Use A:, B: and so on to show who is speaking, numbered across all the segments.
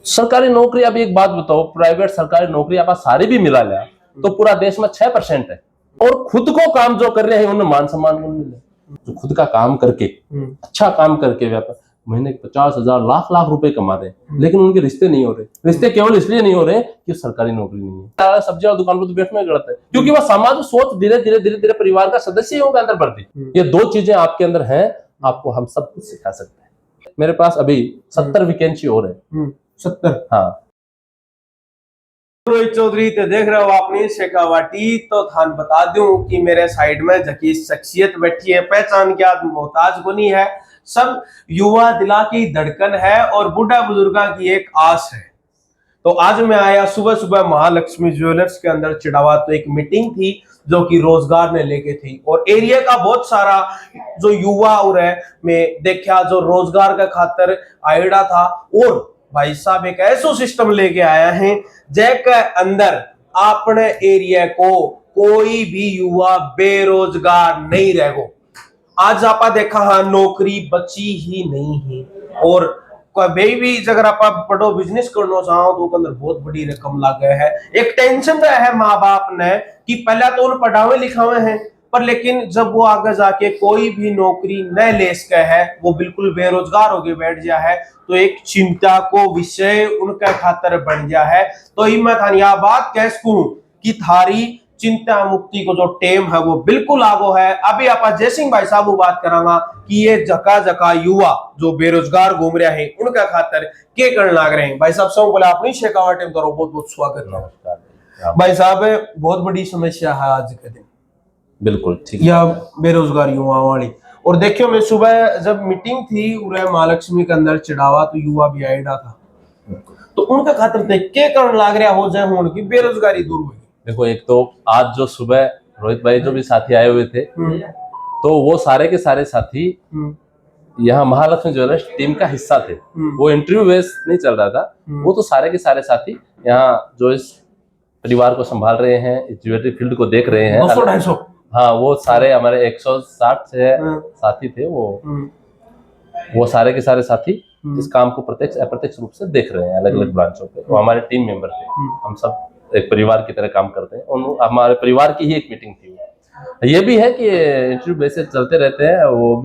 A: सरकारी नौकरी, अभी एक बात बताओ, प्राइवेट सरकारी नौकरी आप सारी भी मिला लिया तो पूरा देश में 6% है। और खुद को काम जो कर रहे हैं उन्हें मान सम्मान नहीं मिले। जो खुद का काम करके अच्छा काम करके व्यापार महीने के 50,000 लाख लाख रुपए कमा रहे हैं, लेकिन उनके रिश्ते नहीं हो रहे। रिश्ते केवल इसलिए नहीं हो रहे कि सरकारी नौकरी नहीं है। सारा सब्जी और दुकान पर तो बैठना ही गलत है, क्योंकि वह समाज सोच धीरे धीरे परिवार का सदस्य के अंदर बढ़ती। ये दो चीजें आपके अंदर हैं, आपको हम सब कुछ सिखा सकते हैं। मेरे पास अभी 70 वैकेंसी और है।
B: 70?
A: हाँ।
B: रोहित चौधरी ते देख रहे हो अपनी शेखावाटी। तो थान बता दूं कि मेरे साइड में जकी शख्सियत बैठी है, पहचान क्या मोहताज बनी है, सब युवा दिला की धड़कन है और बूढ़ा बुजुर्गा की एक आस है। तो आज मैं आया सुबह सुबह महालक्ष्मी ज्वेलर्स के अंदर चिड़ावा। तो एक मीटिंग थी जो कि रोजगार ने लेके थी, और एरिया का बहुत सारा जो युवा और है मैं देखा जो रोजगार का खातर आयडा था। और भाई साहब एक ऐसा सिस्टम लेके आया है जैके अंदर अपने एरिया को कोई भी युवा बेरोजगार नहीं रहेगो। आज आपा देखा हाँ नौकरी बची ही नहीं है। और कभी भी अगर आप बड़ो बिजनेस करना चाहो तो अंदर बहुत बड़ी रकम लगे है। एक टेंशन तो है माँ बाप ने कि पहले तो उन पढ़ावे लिखावे हैं, पर लेकिन जब वो आगे जाके कोई भी नौकरी न ले सके है, वो बिल्कुल बेरोजगार होके बैठ गया है, तो एक चिंता को विषय उनका खातर बन गया है। तो मैं थानी यह बात कह सकूं कि थारी चिंता मुक्ति को जो टेम है वो बिल्कुल आगो है। अभी आप जय सिंह भाई साहब बात करांगा कि ये जका जका युवा जो बेरोजगार घूम रहे हैं उनका खातर के करने लग रहे हैं। भाई साहब सब बोले अपनी शेखावाटी में करो, बहुत बहुत स्वागत। नमस्कार भाई साहब, बहुत बड़ी समस्या है आज के दिन।
A: बिल्कुल ठीक,
B: या बेरोजगार युवा वाली। और देखियो मैं सुबह जब मीटिंग थी उरे महालक्ष्मी के अंदर चिड़ावा, तो युवा भी आएडा था, तो उनका खातर देख के करने लग रहा हो जाए उनकी बेरोजगारी दूर हुई।
A: देखो, एक तो आज जो सुबह रोहित भाई जो भी साथी आए हुए थे, तो वो सारे के सारे साथी यहाँ महालक्ष्मी ज्वेलर्स टीम का हिस्सा थे। वो इंटरव्यू बेस नहीं चल रहा था, वो तो सारे के सारे साथी यहाँ जो इस परिवार को संभाल रहे हैं, इस ज्वेलरी फील्ड को देख रहे हैं।
B: 200-250
A: हाँ, वो सारे हमारे 160 से साथी थे। वो सारे के सारे साथी इस काम को प्रत्यक्ष अप्रत्यक्ष रूप से देख रहे हैं अलग अलग ब्रांचों पे। वो हमारे टीम मेंबर थे, हम सब एक परिवार की तरह काम करते हैं। हमारे परिवार की ही एक मीटिंग थी। ये भी है कि इंटरव्यू बेसिस चलते रहते हैं, वो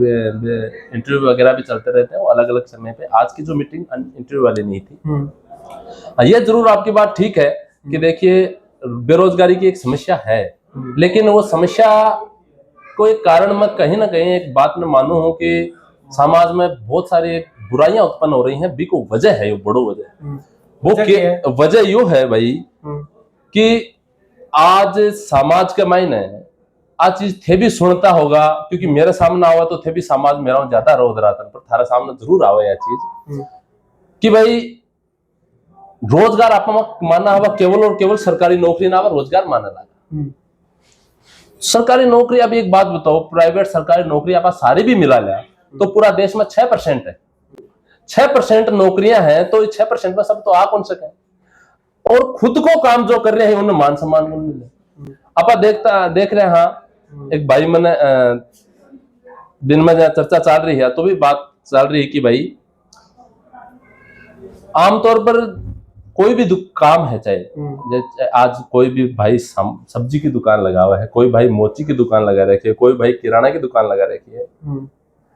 A: इंटरव्यू वगैरह भी चलते रहते हैं वो अलग अलग समय पे। आज की जो मीटिंग इंटरव्यू वाली नहीं थी। ये जरूर आपकी बात ठीक है कि देखिए बेरोजगारी की एक समस्या है, लेकिन वो समस्या को एक कारण मैं कहीं ना कहीं एक बात में मानू हूं कि समाज में बहुत सारी बुराइयां उत्पन्न हो रही हैं। बी को वजह है, ये बड़ो वजह वो वजह यू है भाई कि आज समाज के मायने आज चीज थे भी सुनता होगा, क्योंकि मेरे सामने आवा तो थे भी समाज मेरा ज्यादा रोज रहा था, पर थारा सामने जरूर आवा यह चीज कि भाई रोजगार आप माना हुआ केवल और केवल सरकारी नौकरी ना हुआ रोजगार माना लगा। सरकारी नौकरी, अभी एक बात बताओ, प्राइवेट सरकारी नौकरी आप सारी भी मिला लिया तो पूरा देश में 6% है। 6% नौकरियां हैं, तो 6% में सब तो आ कौन सके। और खुद को काम जो कर रहे हैं उन्हें मान सम्मान नहीं मिले। आप देख रहे हैं। हाँ, एक भाई मैंने दिन में चर्चा चल रही है तो भी बात चल रही है कि भाई आमतौर पर कोई भी काम है, चाहे आज कोई भी भाई सब्जी की दुकान लगा हुआ है, कोई भाई मोची की दुकान लगा रखी है, कोई भाई किराना की दुकान लगा रखी है,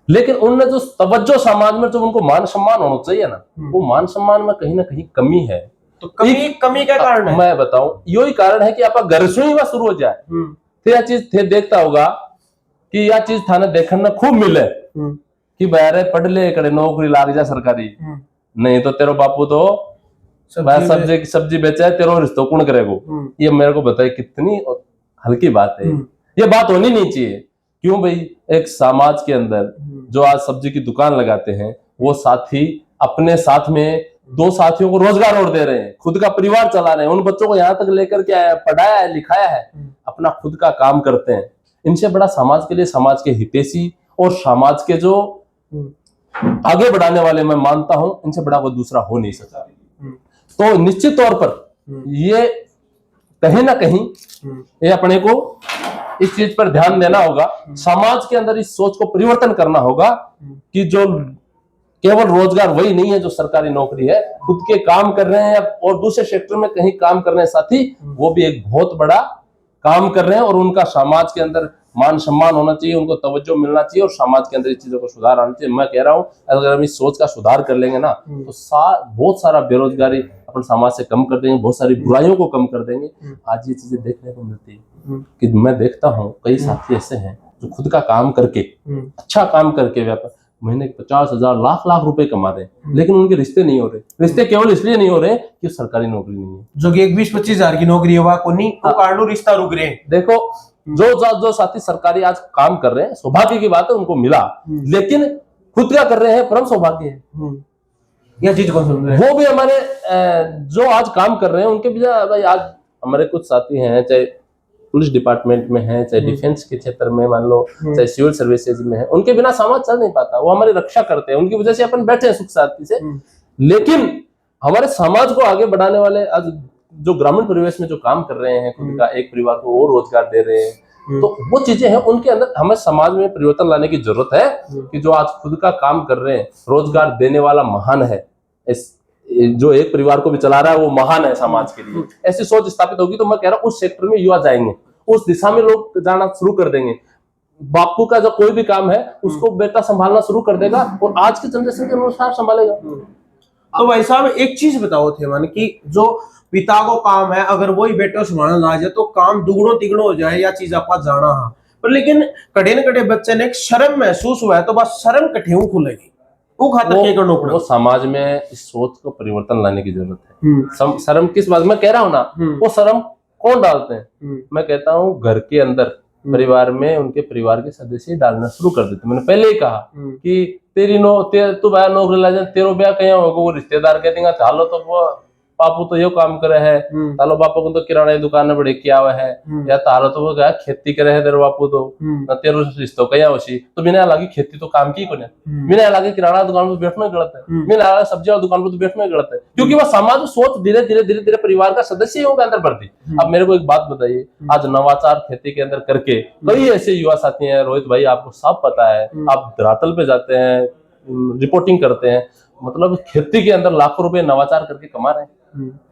A: लेकिन उनने जो तवज्जो समाज में जो उनको मान सम्मान होना चाहिए ना, वो मान सम्मान में कहीं ना कहीं कमी है।
B: तो कमी का कारण है?
A: मैं बताऊं, यही कारण है कि आप घर से ही शुरू हो जाए तो यह चीज थे देखता होगा कि यह चीज थाने देखने में खूब मिले कि भाई पढ़ ले करे नौकरी लाग जा सरकारी, नहीं तो तेरो बापू तो सब्जी बेचा है, तेरो रिश्तो कौन करेगो। ये मेरे को बताइए कितनी हल्की बात है। ये बात होनी नहीं चाहिए। क्यों भाई, एक समाज के अंदर जो आज सब्जी की दुकान लगाते हैं वो साथी अपने साथ में 2 साथियों को रोजगार और दे रहे हैं, खुद का परिवार चला रहे हैं, उन बच्चों को यहाँ तक लेकर के आया, पढ़ाया है, लिखाया है, अपना खुद का काम करते हैं। इनसे बड़ा समाज के लिए, समाज के हितैषी और समाज के जो आगे बढ़ाने वाले मैं मानता हूं, इनसे बड़ा कोई दूसरा हो नहीं सकता। तो निश्चित तौर पर ये कहीं ना कहीं ये अपने को इस चीज पर ध्यान देना होगा। समाज के अंदर इस सोच को परिवर्तन करना होगा कि जो केवल रोजगार वही नहीं है जो सरकारी नौकरी है, खुद के काम कर रहे हैं और दूसरे सेक्टर में कहीं काम कर रहे हैं साथी, वो भी एक बहुत बड़ा काम कर रहे हैं और उनका समाज के अंदर मान सम्मान होना चाहिए, उनको तवज्जो मिलना चाहिए और समाज के अंदर इस चीजों को सुधार आना चाहिए। मैं कह रहा हूँ अगर हम इस सोच का सुधार कर लेंगे ना तो बहुत सारा बेरोजगारी अपन समाज से कम कर देंगे, बहुत सारी बुराइयों को कम कर देंगे। आज ये चीजें देखने को मिलती है कि मैं देखता हूँ कई साथी ऐसे हैं जो खुद का काम करके, अच्छा काम करके व्यापार महीने के 50,000 लाख रुपए कमा रहे हैं, लेकिन उनके रिश्ते नहीं हो रहे। रिश्ते केवल इसलिए नहीं हो रहे कि सरकारी नौकरी नहीं है,
B: जो कि 20-25 हजार की नौकरी है वह को नहीं तो कारणों रिश्ता रुक रहे हैं।
A: देखो जो साथी सरकारी आज काम कर रहे हैं, सौभाग्य की बात है उनको मिला, लेकिन खुद क्या कर रहे हैं परम सौभाग्य है।
B: यह चीज कौन समझ रहे हैं?
A: वो भी हमारे जो आज काम कर रहे हैं उनके भी भाई, आज हमारे कुछ साथी हैं चाहे पुलिस डिपार्टमेंट में है, चाहे डिफेंस के क्षेत्र में मान लो, चाहे सिविल सर्विसेज में है, उनके बिना समाज चल नहीं पाता। वो हमारी रक्षा करते हैं, उनकी वजह से अपन बैठे हैं सुख शांति से। लेकिन हमारे समाज को आगे बढ़ाने वाले आज जो ग्रामीण परिवेश में जो काम कर रहे हैं, खुद का एक परिवार को और रोजगार दे रहे हैं, तो वो चीजें हैं उनके अंदर हमें समाज में परिवर्तन लाने की जरूरत है कि जो आज खुद का काम कर रहे हैं, रोजगार देने वाला महान है, जो एक परिवार को भी चला रहा है वो महान है समाज के लिए। ऐसी सोच स्थापित होगी तो मैं कह रहा हूँ उस सेक्टर में युवा जाएंगे, उस दिशा में लोग जाना शुरू कर देंगे। बापू का जो कोई भी काम है उसको बेटा संभालना शुरू कर देगा और आज के जनरेशन के अनुसार संभालेगा।
B: तो भाई साहब एक चीज बताओ थे मन की, जो पिता को काम है अगर वही बेटे संभालना ना जाए तो काम दुगणो तिगणो हो जाए, या चीज आप जाना है। पर लेकिन कड़े न कड़े बच्चे ने एक शर्म महसूस हुआ है तो बस शर्म कठिन खुलेगी
A: वो समाज में इस सोच को परिवर्तन लाने की जरूरत है। शर्म किस बात मैं कह रहा हूँ ना, वो शर्म कौन डालते हैं? मैं कहता हूँ घर के अंदर परिवार में उनके परिवार के सदस्य डालना शुरू कर देते। मैंने पहले ही कहा कि तू भाई नौकरी ला जाए, तेरो ब्याह कहीं होगा, वो रिश्तेदार कह देंगे चालो तो वो पापू तो यो काम करे है, तालो बापू को तो किराना दुकान में बड़े किया हुआ है, या तालो तो वो क्या खेती करे है तेरे बापू तो ना तेरो रिश्तो कहीं होशी, तो बिना लगी खेती तो काम की कोने, बिना लगे किराना दुकान पर बैठना गलत है, बिना लगे सब्जी वाली दुकान पर तो बैठना गलत है, क्योंकि वह समाज में सोच धीरे धीरे परिवार का सदस्य के अंदर बढ़ती। अब मेरे को एक बात बताइए, आज नवाचार खेती के अंदर करके कई ऐसे युवा साथी हैं, रोहित भाई आपको सब पता है, आप धरातल पे जाते हैं, रिपोर्टिंग करते हैं, मतलब खेती के अंदर लाखों रुपए नवाचार करके कमा रहे हैं।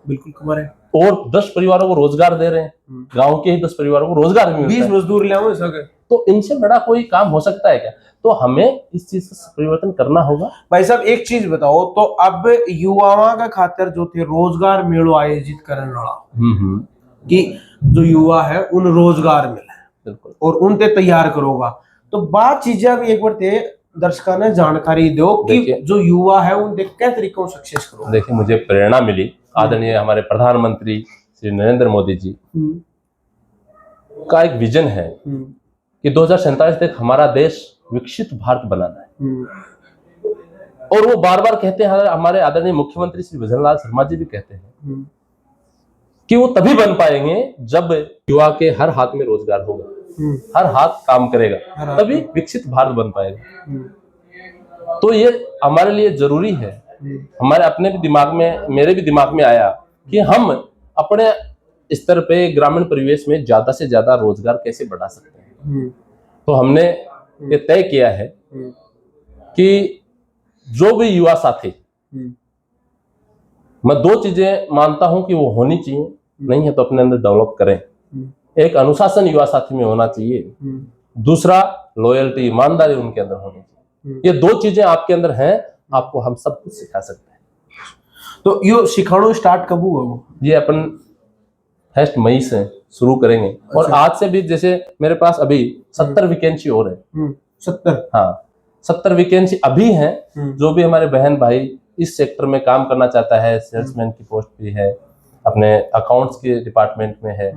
B: बिल्कुल कमा रहे हैं
A: और 10 परिवारों को रोजगार दे रहे हैं, गांव के ही 10 परिवारों को रोजगार भी
B: 20 मजदूर ले आओ सके,
A: तो इनसे बड़ा कोई काम हो सकता है क्या? तो हमें इस चीज से परिवर्तन करना होगा।
B: भाई साहब एक चीज बताओ, तो अब युवाओं का खातिर जो थे रोजगार मेलो आयोजित करने वाला कि जो युवा है उन रोजगार मिले, बिल्कुल, और उनते तैयार करोगा, तो बात चीजें भी एक बार थे दर्शकों ने जानकारी दो कि जो युवा है उन क्या तरीकों से सक्सेस करो।
A: देखिए मुझे प्रेरणा मिली आदरणीय हमारे प्रधानमंत्री श्री नरेंद्र मोदी जी का एक विजन है कि 2047 तक हमारा देश विकसित भारत बनाना है, और वो बार बार कहते हैं, हमारे आदरणीय मुख्यमंत्री श्री भजनलाल शर्मा जी भी कहते हैं कि वो तभी बन पाएंगे जब युवा के हर हाथ में रोजगार होगा, हर हाथ काम करेगा, तभी विकसित भारत बन पाएगा। तो ये हमारे लिए जरूरी है। हमारे अपने भी दिमाग में, मेरे भी दिमाग में आया कि हम अपने स्तर पे ग्रामीण परिवेश में ज्यादा से ज्यादा रोजगार कैसे बढ़ा सकते हैं। तो हमने ये तय किया है कि जो भी युवा साथी, मैं 2 चीजें मानता हूं कि वो होनी चाहिए, नहीं है तो अपने अंदर डेवलप करें। एक अनुशासन युवा साथी में होना चाहिए, दूसरा लॉयल्टी, ईमानदारी उनके अंदर होनी चाहिए। ये 2 चीजें आपके अंदर हैं, आपको हम सब कुछ सिखा सकते हैं।
B: तो यो सिखानो स्टार्ट कब हुआ?
A: ये अपन 1 मई से शुरू करेंगे। अच्छा। और आज से भी जैसे मेरे पास अभी 70 वैकेंसी और है।
B: 70?
A: हाँ 70 वैकेंसी अभी हैं। जो भी हमारे बहन भाई इस सेक्टर में काम करना चाहता है, सेल्समैन की पोस्ट भी है, अपने अकाउंट्स के डिपार्टमेंट में है,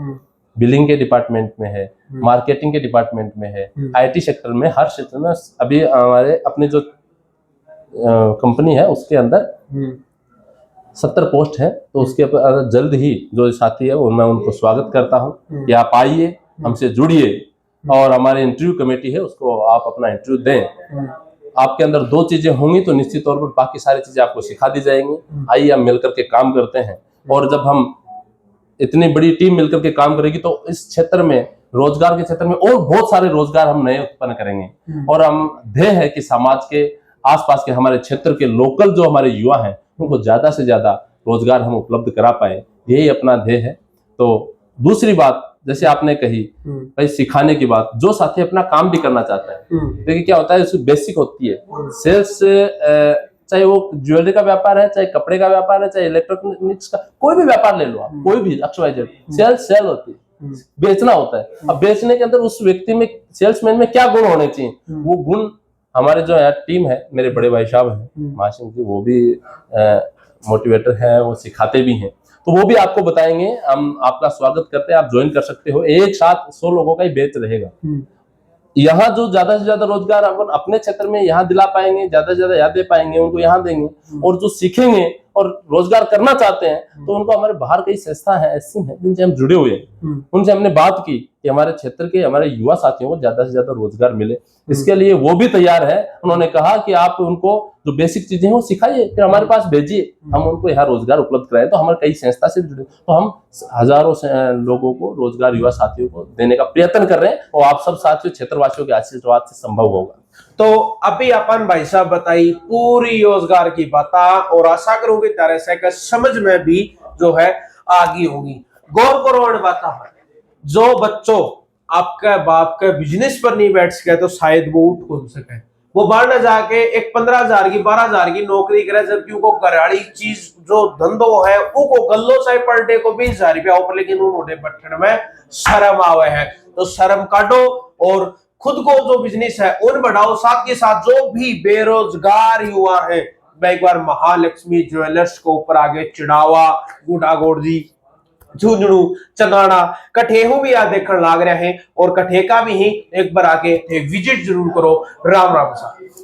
A: बिलिंग के डिपार्टमेंट में है, मार्केटिंग के डिपार्टमेंट में है, IT सेक्टर में, हर क्षेत्र में अभी हमारे अपने जो कंपनी है उसके अंदर 70 पोस्ट है। तो उसके जल्द ही जो साथी है वो मैं उनको स्वागत करता हूँ कि आप आइए, हमसे जुड़िए, और हमारे इंटरव्यू कमेटी है उसको आप अपना इंटरव्यू दें। आपके अंदर 2 चीजें होंगी तो निश्चित तौर पर बाकी सारी चीजें आपको सिखा दी जाएंगी। आइए हम मिलकर के काम करते हैं, और जब हम इतनी बड़ी टीम मिलकर के काम करेगी तो इस क्षेत्र में, रोजगार के क्षेत्र में और बहुत सारे रोजगार हम नए उत्पन्न करेंगे। और हम ध्येय है कि समाज के आसपास के हमारे क्षेत्र के लोकल जो हमारे युवा हैं उनको ज्यादा से ज्यादा रोजगार हम उपलब्ध करा पाए, यही अपना ध्येय है। तो दूसरी बात जैसे आपने कही भाई सिखाने की बात, जो साथी अपना काम भी करना चाहता है, देखिए क्या होता है उसकी बेसिक होती है सेल्स, चाहे वो ज्वेलरी का व्यापार है, चाहे कपड़े का व्यापार है, चाहे इलेक्ट्रॉनिक्स का, कोई भी व्यापार ले लो आप, कोई भी XYZ, सेल होती है, बेचना होता है। अब बेचने के अंदर उस व्यक्ति में, सेल्समैन में क्या गुण होने चाहिए, वो गुण हमारे जो है टीम है, मेरे बड़े भाई साहब हैं माशिम जी, वो भी मोटिवेटर है, वो सिखाते भी हैं, तो वो भी आपको बताएंगे। हम आपका स्वागत करते हैं, आप ज्वाइन कर सकते हो, एक साथ 100 लोगों का ही बैच रहेगा। यहाँ जो ज्यादा से ज्यादा रोजगार अपन अपने क्षेत्र में यहाँ दिला पाएंगे, ज्यादा से ज्यादा यहाँ दे पाएंगे, उनको यहाँ देंगे, और जो सीखेंगे और रोजगार करना चाहते हैं तो उनको, हमारे बाहर कई संस्था है ऐसी हैं जिनसे हम जुड़े हुए हैं, उनसे हमने बात की कि हमारे क्षेत्र के हमारे युवा साथियों को ज्यादा से ज्यादा रोजगार मिले, इसके लिए वो भी तैयार है। उन्होंने कहा कि आप उनको जो बेसिक चीजें हैं वो सिखाइए, फिर हमारे पास भेजिए, हम उनको यहाँ रोजगार उपलब्ध कराएं। तो हमारे कई संस्था से जुड़े, तो हम हजारों लोगों को रोजगार, युवा साथियों को देने का प्रयत्न कर रहे हैं, और आप सब साथियों क्षेत्रवासियों के आशीर्वाद से संभव होगा।
B: तो अभी अपन भाई साहब बताई पूरी रोजगार की बात, और आशा करूंगी तरह से समझ में भी जो है आगी होगी। गौर करो बात, जो बच्चों आपके बाप के बिजनेस पर नहीं बैठ सके तो शायद वो उठ कौन सके, वो बाहर न जाके एक 15,000 की 12,000 की नौकरी करे, जबकि उनको घराड़ी चीज जो धंधो है उनको गल्लो चाहे पर डे को 20,000 रुपया ऊपर, लेकिन उन्होंने बैठने में शर्म आवे है। तो शर्म काटो और खुद को जो बिजनेस है उन बढ़ाओ, साथ के साथ जो भी बेरोजगार युवा है, मैं एक बार महालक्ष्मी ज्वेलर्स को ऊपर आगे चिड़ावा, गुडागोड़ी, झुंझुनू, चंगाना, कठेहू भी आ देखने लाग रहे हैं, और कठे का भी ही एक बार आके विजिट जरूर करो। राम राम साहब।